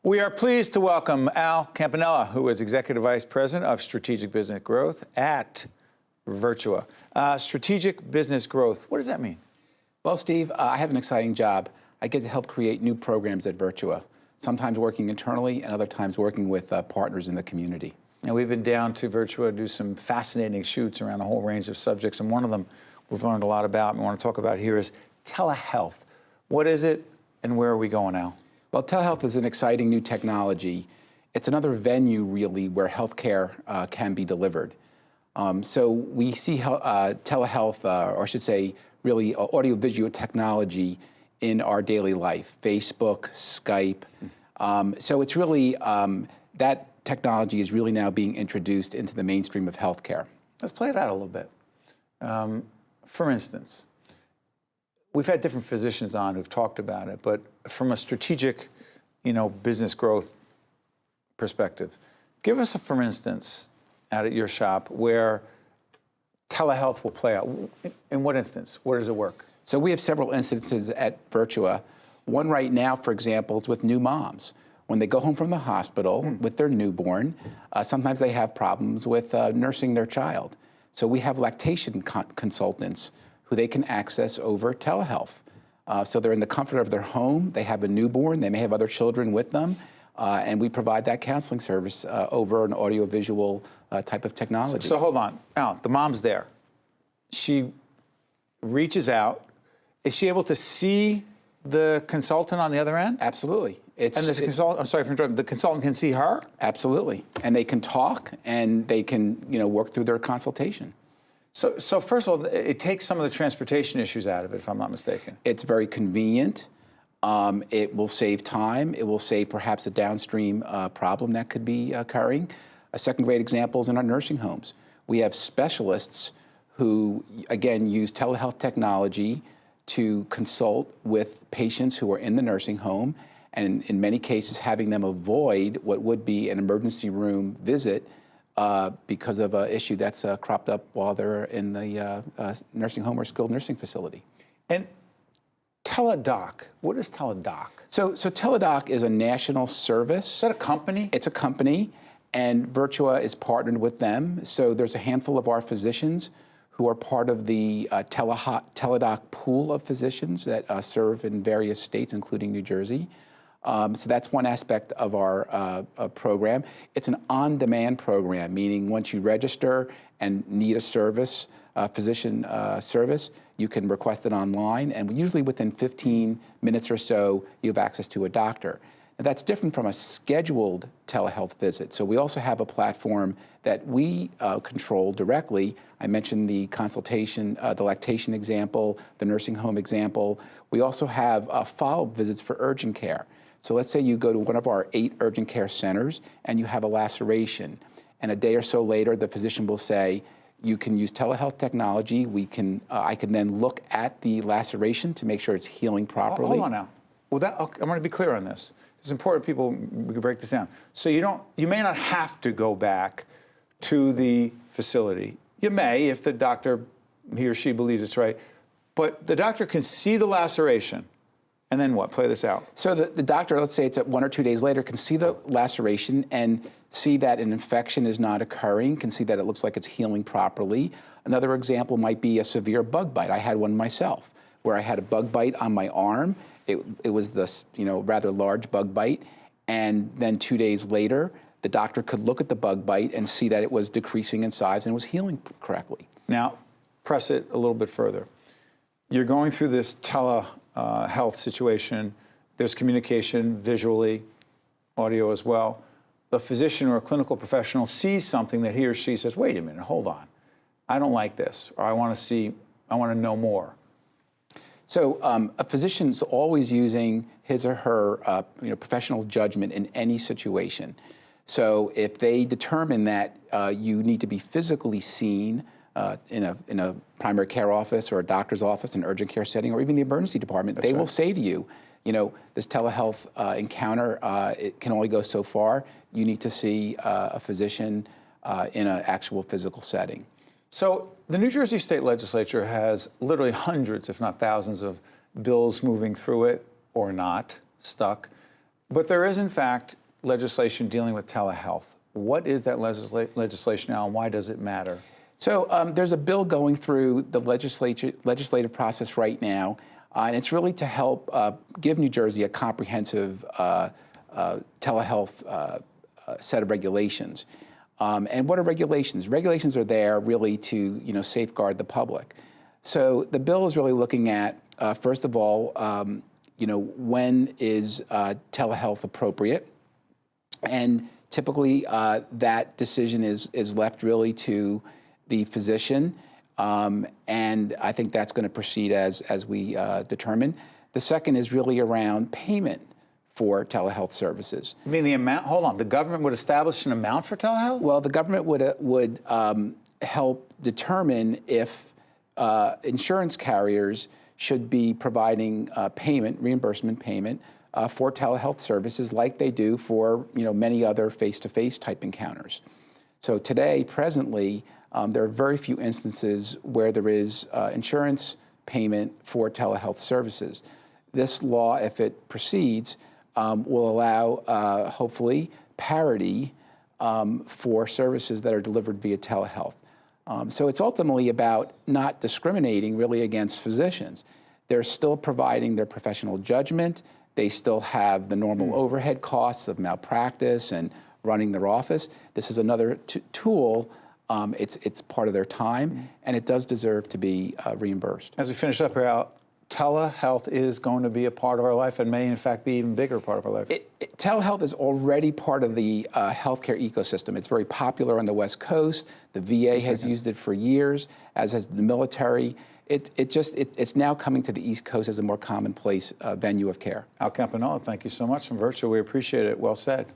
We are pleased to welcome Al Campanella, who is Executive Vice President of Strategic Business Growth at Virtua. Strategic Business Growth, what does that mean? Well, Steve, I have an exciting job. I get to help create new programs at Virtua, sometimes working internally and other times working with partners in the community. Now, we've been down to Virtua to do some fascinating shoots around a whole range of subjects, and one of them we've learned a lot about and we want to talk about here is telehealth. What is it and where are we going, Al? Well, telehealth is an exciting new technology. It's another venue, really, where healthcare can be delivered. So we see telehealth, or I should say, really audio-visual technology in our daily life, Facebook, Skype. So it's really, that technology is really now being introduced into the mainstream of healthcare. Let's play it out a little bit. For instance, we've had different physicians on who've talked about it, but from a strategic, business growth perspective, give us a for instance out at your shop where telehealth will play out. In what instance? Where does it work? So we have several instances at Virtua. One right now, for example, is with new moms. When they go home from the hospital with their newborn, sometimes they have problems with nursing their child. So we have lactation consultants who they can access over telehealth. So they're in the comfort of their home, they have a newborn, they may have other children with them, and we provide that counseling service over an audiovisual type of technology. So hold on, Al, the mom's there. She reaches out. Is she able to see the consultant on the other end? Absolutely. And this consultant, I'm sorry for interrupting, the consultant can see her? Absolutely. And they can talk and they can, work through their consultation. So first of all, it takes some of the transportation issues out of it, if I'm not mistaken. It's very convenient. It will save time. It will save perhaps a downstream problem that could be occurring. A second great example is in our nursing homes. We have specialists who, again, use telehealth technology to consult with patients who are in the nursing home, and in many cases having them avoid what would be an emergency room visit because of an issue that's cropped up while they're in the nursing home or skilled nursing facility. And TelaDoc, what is TelaDoc? So TelaDoc is a national service. Is that a company? It's a company, and Virtua is partnered with them. So there's a handful of our physicians who are part of the TelaDoc pool of physicians that serve in various states, including New Jersey. So that's one aspect of our program. It's an on-demand program, meaning once you register and need a service, physician service, you can request it online, and usually within 15 minutes or so, you have access to a doctor. Now, that's different from a scheduled telehealth visit. So we also have a platform that we control directly. I mentioned the consultation, the lactation example, the nursing home example. We also have follow-up visits for urgent care. So let's say you go to one of our 8 urgent care centers and you have a laceration, and a day or so later, the physician will say, you can use telehealth technology. I can then look at the laceration to make sure it's healing properly. Hold on now. Well, I want to be clear on this. It's important we can break this down. So you may not have to go back to the facility. You may if the doctor, he or she believes it's right, but the doctor can see the laceration. And then what? Play this out. So the doctor, let's say it's 1 or 2 days later, can see the laceration and see that an infection is not occurring, can see that it looks like it's healing properly. Another example might be a severe bug bite. I had one myself, where I had a bug bite on my arm. It was this, rather large bug bite. And then 2 days later, the doctor could look at the bug bite and see that it was decreasing in size and was healing correctly. Now, press it a little bit further. You're going through this telehealth situation. There's communication visually, audio as well. The physician or a clinical professional sees something that he or she says, wait a minute, hold on. I don't like this, or I want to know more. So a physician's always using his or her professional judgment in any situation. So if they determine that you need to be physically seen in a primary care office or a doctor's office, an urgent care setting, or even the emergency department, they will say to you, this telehealth encounter, it can only go so far. You need to see a physician in an actual physical setting. So the New Jersey State Legislature has literally hundreds, if not thousands, of bills moving through it or not, stuck. But there is, in fact, legislation dealing with telehealth. What is that legislation now, and why does it matter? So there's a bill going through the legislative process right now, and it's really to help give New Jersey a comprehensive telehealth set of regulations. And what are regulations? Regulations are there really to safeguard the public. So the bill is really looking at, first of all, when is telehealth appropriate? And typically that decision is left really to the physician, and I think that's going to proceed as we determine. The second is really around payment for telehealth services. You mean the amount? Hold on. The government would establish an amount for telehealth? Well, the government would help determine if insurance carriers should be providing reimbursement payment for telehealth services like they do for many other face-to-face type encounters. So today, presently, there are very few instances where there is insurance payment for telehealth services. This law, if it proceeds, will allow, hopefully, parity for services that are delivered via telehealth. So it's ultimately about not discriminating really against physicians. They're still providing their professional judgment. They still have the normal overhead costs of malpractice and running their office. This is another tool. It's part of their time, and it does deserve to be reimbursed. As we finish up here, telehealth is going to be a part of our life and may, in fact, be even bigger part of our life. Telehealth is already part of the healthcare ecosystem. It's very popular on the West Coast. The VA has used it for years, as has the military. It's now coming to the East Coast as a more commonplace venue of care. Al Campanella, thank you so much from Virtua. We appreciate it. Well said.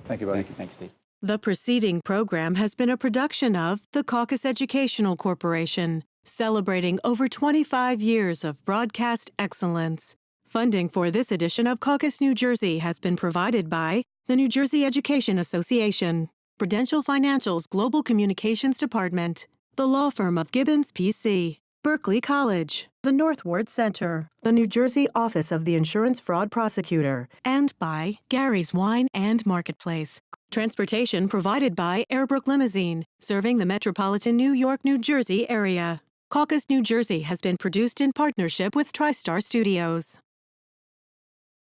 Thank you, buddy. Thank you. Thanks, Steve. The preceding program has been a production of the Caucus Educational Corporation, celebrating over 25 years of broadcast excellence. Funding for this edition of Caucus New Jersey has been provided by the New Jersey Education Association, Prudential Financial's Global Communications Department, the law firm of Gibbons, P.C., Berkeley College, the Northward Center, the New Jersey Office of the Insurance Fraud Prosecutor, and by Gary's Wine and Marketplace. Transportation provided by Airbrook Limousine, serving the metropolitan New York, New Jersey area. Caucus New Jersey has been produced in partnership with TriStar Studios.